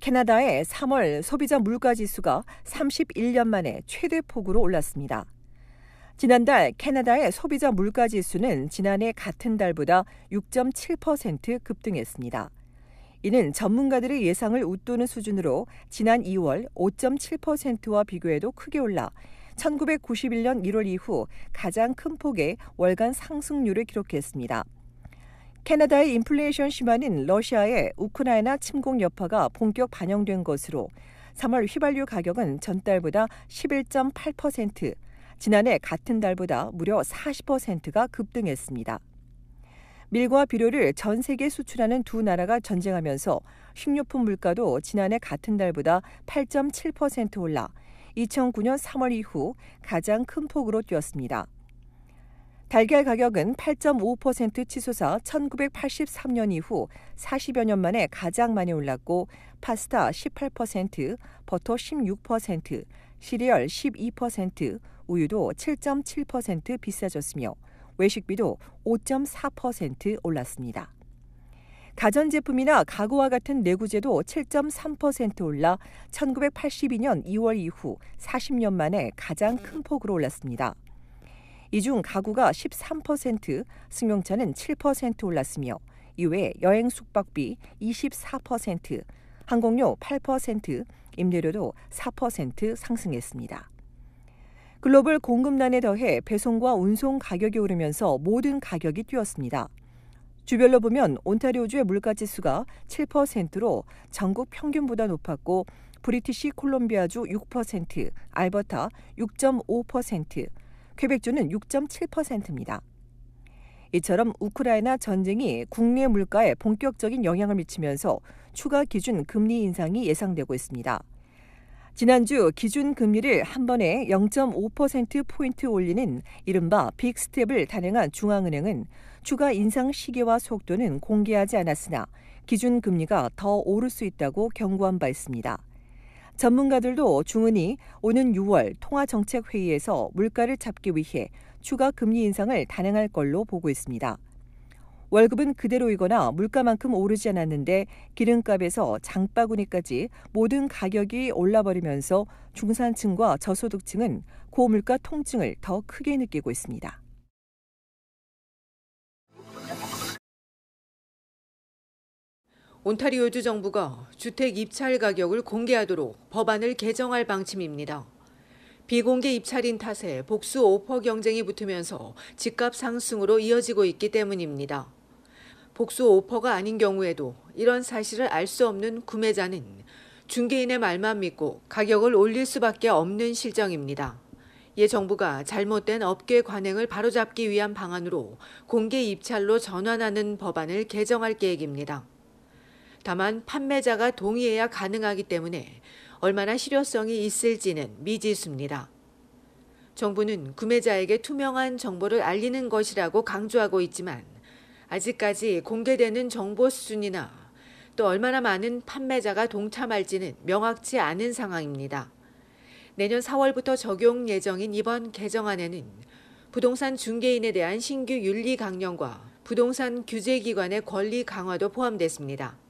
캐나다의 3월 소비자 물가지수가 31년 만에 최대 폭으로 올랐습니다. 지난달 캐나다의 소비자 물가지수는 지난해 같은 달보다 6.7% 급등했습니다. 이는 전문가들의 예상을 웃도는 수준으로 지난 2월 5.7%와 비교해도 크게 올라 1991년 1월 이후 가장 큰 폭의 월간 상승률을 기록했습니다. 캐나다의 인플레이션 심화는 러시아의 우크라이나 침공 여파가 본격 반영된 것으로 3월 휘발유 가격은 전달보다 11.8%, 지난해 같은 달보다 무려 40%가 급등했습니다. 밀과 비료를 전 세계에 수출하는 두 나라가 전쟁하면서 식료품 물가도 지난해 같은 달보다 8.7% 올라 2009년 3월 이후 가장 큰 폭으로 뛰었습니다. 달걀 가격은 8.5% 치솟아 1983년 이후 40여 년 만에 가장 많이 올랐고 파스타 18%, 버터 16%, 시리얼 12%, 우유도 7.7% 비싸졌으며 외식비도 5.4% 올랐습니다. 가전제품이나 가구와 같은 내구재도 7.3% 올라 1982년 2월 이후 40년 만에 가장 큰 폭으로 올랐습니다. 이 중 가구가 13%, 승용차는 7% 올랐으며 이외에 여행 숙박비 24%, 항공료 8%, 임대료도 4% 상승했습니다. 글로벌 공급난에 더해 배송과 운송 가격이 오르면서 모든 가격이 뛰었습니다. 주별로 보면 온타리오주의 물가지수가 7%로 전국 평균보다 높았고 브리티시 콜롬비아주 6%, 알버타 6.5%, 퀘벡주는 6.7%입니다. 이처럼 우크라이나 전쟁이 국내 물가에 본격적인 영향을 미치면서 추가 기준 금리 인상이 예상되고 있습니다. 지난주 기준 금리를 한 번에 0.5%포인트 올리는 이른바 빅스텝을 단행한 중앙은행은 추가 인상 시기와 속도는 공개하지 않았으나 기준 금리가 더 오를 수 있다고 경고한 바 있습니다. 전문가들도 중은이 오는 6월 통화정책회의에서 물가를 잡기 위해 추가 금리 인상을 단행할 걸로 보고 있습니다. 월급은 그대로이거나 물가만큼 오르지 않았는데 기름값에서 장바구니까지 모든 가격이 올라버리면서 중산층과 저소득층은 고물가 통증을 더 크게 느끼고 있습니다. 온타리오주 정부가 주택 입찰 가격을 공개하도록 법안을 개정할 방침입니다. 비공개 입찰인 탓에 복수 오퍼 경쟁이 붙으면서 집값 상승으로 이어지고 있기 때문입니다. 복수 오퍼가 아닌 경우에도 이런 사실을 알 수 없는 구매자는 중개인의 말만 믿고 가격을 올릴 수밖에 없는 실정입니다. 이에 정부가 잘못된 업계 관행을 바로잡기 위한 방안으로 공개 입찰로 전환하는 법안을 개정할 계획입니다. 다만 판매자가 동의해야 가능하기 때문에 얼마나 실효성이 있을지는 미지수입니다. 정부는 구매자에게 투명한 정보를 알리는 것이라고 강조하고 있지만 아직까지 공개되는 정보 수준이나 또 얼마나 많은 판매자가 동참할지는 명확치 않은 상황입니다. 내년 4월부터 적용 예정인 이번 개정안에는 부동산 중개인에 대한 신규 윤리 강령과 부동산 규제기관의 권리 강화도 포함됐습니다.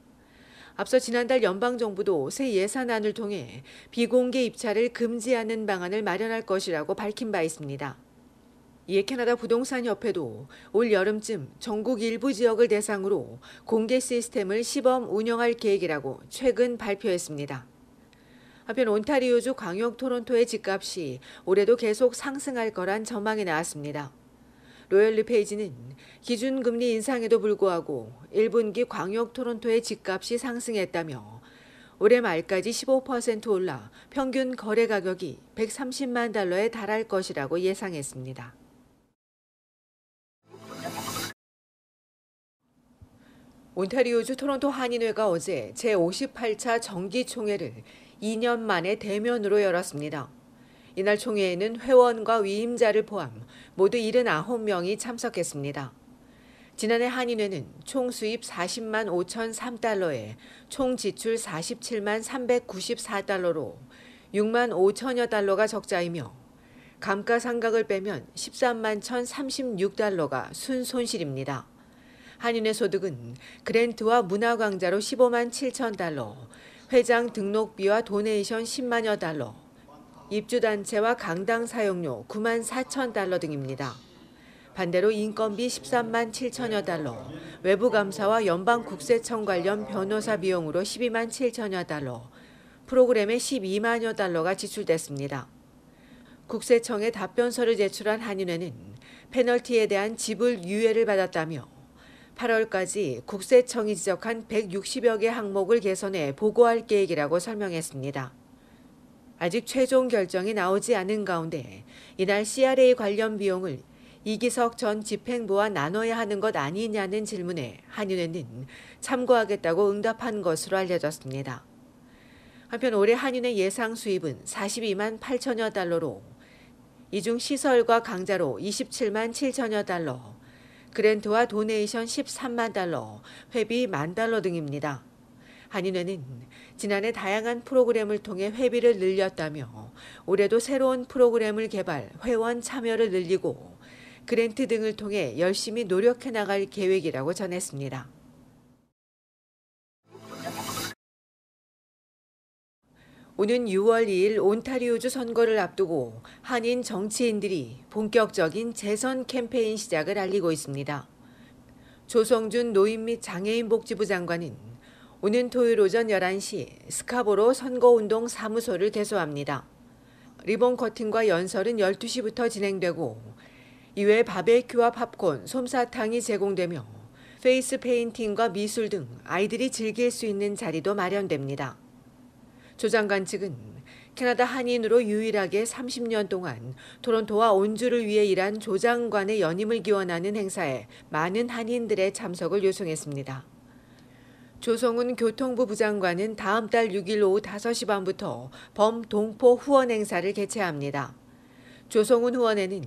앞서 지난달 연방정부도 새 예산안을 통해 비공개 입찰을 금지하는 방안을 마련할 것이라고 밝힌 바 있습니다. 이에 캐나다 부동산협회도 올 여름쯤 전국 일부 지역을 대상으로 공개 시스템을 시범 운영할 계획이라고 최근 발표했습니다. 한편 온타리오주 광역 토론토의 집값이 올해도 계속 상승할 거란 전망이 나왔습니다. 로열 르페이지는 기준금리 인상에도 불구하고 1분기 광역 토론토의 집값이 상승했다며 올해 말까지 15% 올라 평균 거래 가격이 130만 달러에 달할 것이라고 예상했습니다. 온타리오주 토론토 한인회가 어제 제58차 정기총회를 2년 만에 대면으로 열었습니다. 이날 총회에는 회원과 위임자를 포함 모두 79명이 참석했습니다. 지난해 한인회는 총 수입 40만 5,003달러에 총 지출 47만 394달러로 6만 5천여 달러가 적자이며 감가상각을 빼면 13만 1,036달러가 순손실입니다. 한인회 소득은 그랜트와 문화광자로 15만 7천 달러, 회장 등록비와 도네이션 10만여 달러, 입주단체와 강당 사용료 9만 4천 달러 등입니다. 반대로 인건비 13만 7천여 달러, 외부 감사와 연방국세청 관련 변호사 비용으로 12만 7천여 달러, 프로그램에 12만여 달러가 지출됐습니다. 국세청에 답변서를 제출한 한윤회는 페널티에 대한 지불 유예를 받았다며 8월까지 국세청이 지적한 160여 개 항목을 개선해 보고할 계획이라고 설명했습니다. 아직 최종 결정이 나오지 않은 가운데 이날 CRA 관련 비용을 이기석 전 집행부와 나눠야 하는 것 아니냐는 질문에 한윤회는 참고하겠다고 응답한 것으로 알려졌습니다. 한편 올해 한윤회 예상 수입은 42만 8천여 달러로 이 중 시설과 강좌로 27만 7천여 달러, 그랜트와 도네이션 13만 달러, 회비 1만 달러 등입니다. 한윤회는 지난해 다양한 프로그램을 통해 회비를 늘렸다며 올해도 새로운 프로그램을 개발, 회원 참여를 늘리고 그랜트 등을 통해 열심히 노력해 나갈 계획이라고 전했습니다. 오는 6월 2일 온타리오주 선거를 앞두고 한인 정치인들이 본격적인 재선 캠페인 시작을 알리고 있습니다. 조성준 노인 및 장애인 복지부 장관은 오는 토요일 오전 11시 스카보로 선거운동 사무소를 개소합니다. 리본 커팅과 연설은 12시부터 진행되고 이외에 바베큐와 팝콘, 솜사탕이 제공되며 페이스 페인팅과 미술 등 아이들이 즐길 수 있는 자리도 마련됩니다. 조 장관 측은 캐나다 한인으로 유일하게 30년 동안 토론토와 온주를 위해 일한 조 장관의 연임을 기원하는 행사에 많은 한인들의 참석을 요청했습니다. 조성훈 교통부 부장관은 다음 달 6일 오후 5시 반부터 범동포 후원 행사를 개최합니다. 조성훈 후원에는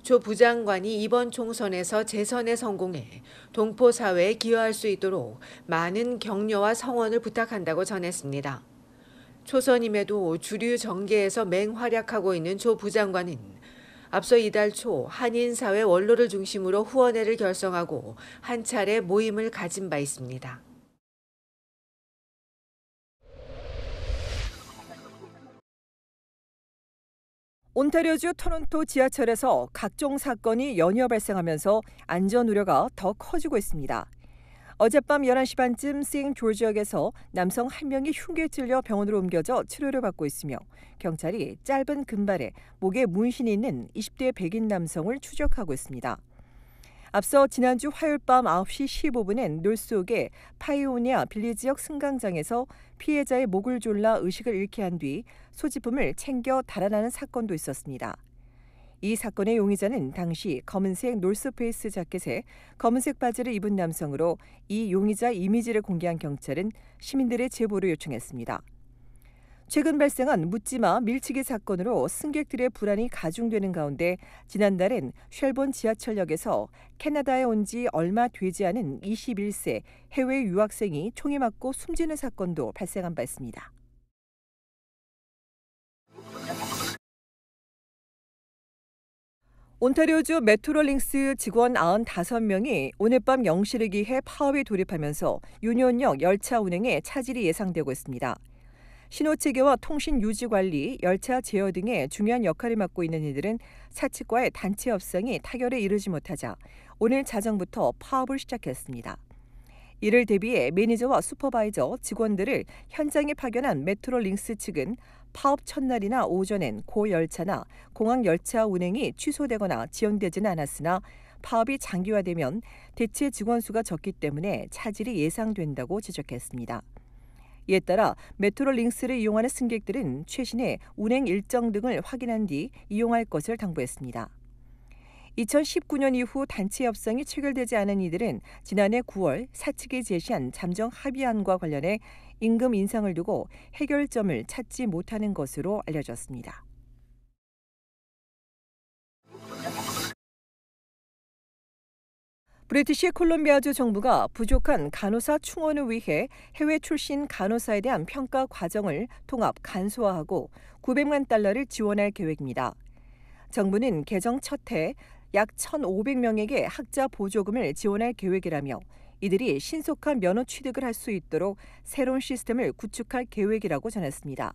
조 부장관이 이번 총선에서 재선에 성공해 동포 사회에 기여할 수 있도록 많은 격려와 성원을 부탁한다고 전했습니다. 초선임에도 주류 정계에서 맹활약하고 있는 조 부장관은 앞서 이달 초 한인사회 원로를 중심으로 후원회를 결성하고 한 차례 모임을 가진 바 있습니다. 온타리오주 토론토 지하철에서 각종 사건이 연이어 발생하면서 안전 우려가 더 커지고 있습니다. 어젯밤 11시 반쯤 세인조지역에서 남성 한 명이 흉기에 찔려 병원으로 옮겨져 치료를 받고 있으며 경찰이 짧은 금발에 목에 문신이 있는 20대 백인 남성을 추적하고 있습니다. 앞서 지난주 화요일 밤 9시 15분엔 놀스옥의 파이오니아 빌리지역 승강장에서 피해자의 목을 졸라 의식을 잃게 한 뒤 소지품을 챙겨 달아나는 사건도 있었습니다. 이 사건의 용의자는 당시 검은색 놀스페이스 자켓에 검은색 바지를 입은 남성으로 이 용의자 이미지를 공개한 경찰은 시민들의 제보를 요청했습니다. 최근 발생한 묻지마 밀치기 사건으로 승객들의 불안이 가중되는 가운데 지난달엔 쉘본 지하철역에서 캐나다에 온 지 얼마 되지 않은 21세 해외 유학생이 총에 맞고 숨지는 사건도 발생한 바 있습니다. 온타리오주 메트로링스 직원 95명이 오늘 밤 0시를 기해 파업에 돌입하면서 유니온역 열차 운행에 차질이 예상되고 있습니다. 신호체계와 통신 유지 관리, 열차 제어 등의 중요한 역할을 맡고 있는 이들은 사측과의 단체 협상이 타결에 이르지 못하자 오늘 자정부터 파업을 시작했습니다. 이를 대비해 매니저와 슈퍼바이저, 직원들을 현장에 파견한 메트로링스 측은 파업 첫날이나 오전엔 고 열차나 공항 열차 운행이 취소되거나 지연되지는 않았으나 파업이 장기화되면 대체 직원 수가 적기 때문에 차질이 예상된다고 지적했습니다. 이에 따라 메트로링스를 이용하는 승객들은 최신의 운행 일정 등을 확인한 뒤 이용할 것을 당부했습니다. 2019년 이후 단체 협상이 체결되지 않은 이들은 지난해 9월 사측이 제시한 잠정 합의안과 관련해 임금 인상을 두고 해결점을 찾지 못하는 것으로 알려졌습니다. 브리티시 콜롬비아주 정부가 부족한 간호사 충원을 위해 해외 출신 간호사에 대한 평가 과정을 통합 간소화하고 900만 달러를 지원할 계획입니다. 정부는 개정 첫 해 약 1,500명에게 학자 보조금을 지원할 계획이라며 이들이 신속한 면허 취득을 할 수 있도록 새로운 시스템을 구축할 계획이라고 전했습니다.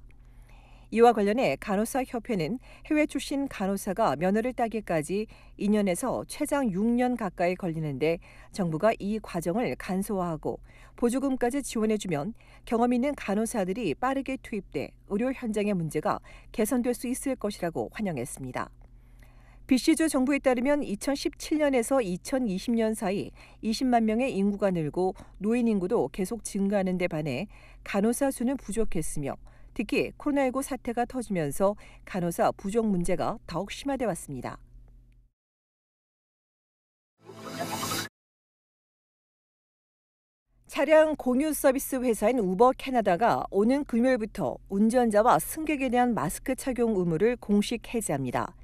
이와 관련해 간호사협회는 해외 출신 간호사가 면허를 따기까지 2년에서 최장 6년 가까이 걸리는데 정부가 이 과정을 간소화하고 보조금까지 지원해주면 경험 있는 간호사들이 빠르게 투입돼 의료 현장의 문제가 개선될 수 있을 것이라고 환영했습니다. BC주 정부에 따르면 2017년에서 2020년 사이 20만 명의 인구가 늘고 노인 인구도 계속 증가하는 데 반해 간호사 수는 부족했으며 특히 코로나19 사태가 터지면서 간호사 부족 문제가 더욱 심화돼 왔습니다. 차량 공유 서비스 회사인 우버 캐나다가 오는 금요일부터 운전자와 승객에 대한 마스크 착용 의무를 공식 해제합니다.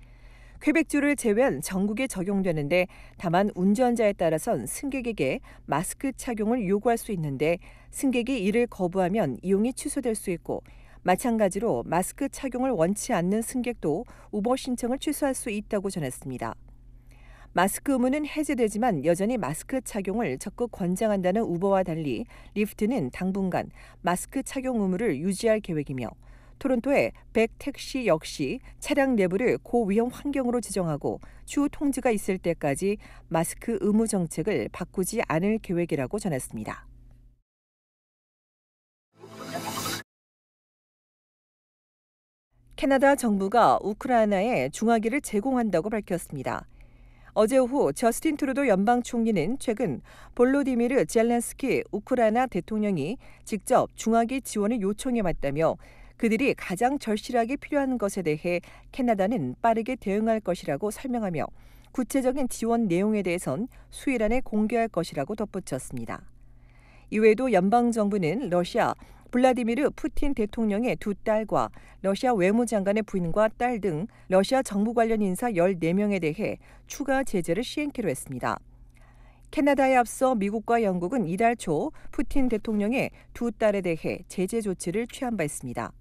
퀘벡주를 제외한 전국에 적용되는데 다만 운전자에 따라선 승객에게 마스크 착용을 요구할 수 있는데 승객이 이를 거부하면 이용이 취소될 수 있고 마찬가지로 마스크 착용을 원치 않는 승객도 우버 신청을 취소할 수 있다고 전했습니다. 마스크 의무는 해제되지만 여전히 마스크 착용을 적극 권장한다는 우버와 달리 리프트는 당분간 마스크 착용 의무를 유지할 계획이며 토론토의 백 택시 역시 차량 내부를 고위험 환경으로 지정하고 추후 통지가 있을 때까지 마스크 의무 정책을 바꾸지 않을 계획이라고 전했습니다. 캐나다 정부가 우크라이나에 중화기를 제공한다고 밝혔습니다. 어제 오후 저스틴 트루도 연방 총리는 최근 볼로디미르 젤렌스키 우크라이나 대통령이 직접 중화기 지원을 요청해 왔다며 그들이 가장 절실하게 필요한 것에 대해 캐나다는 빠르게 대응할 것이라고 설명하며 구체적인 지원 내용에 대해선 수일 안에 공개할 것이라고 덧붙였습니다. 이외에도 연방정부는 러시아 블라디미르 푸틴 대통령의 두 딸과 러시아 외무장관의 부인과 딸 등 러시아 정부 관련 인사 14명에 대해 추가 제재를 시행키로 했습니다. 캐나다에 앞서 미국과 영국은 이달 초 푸틴 대통령의 두 딸에 대해 제재 조치를 취한 바 있습니다.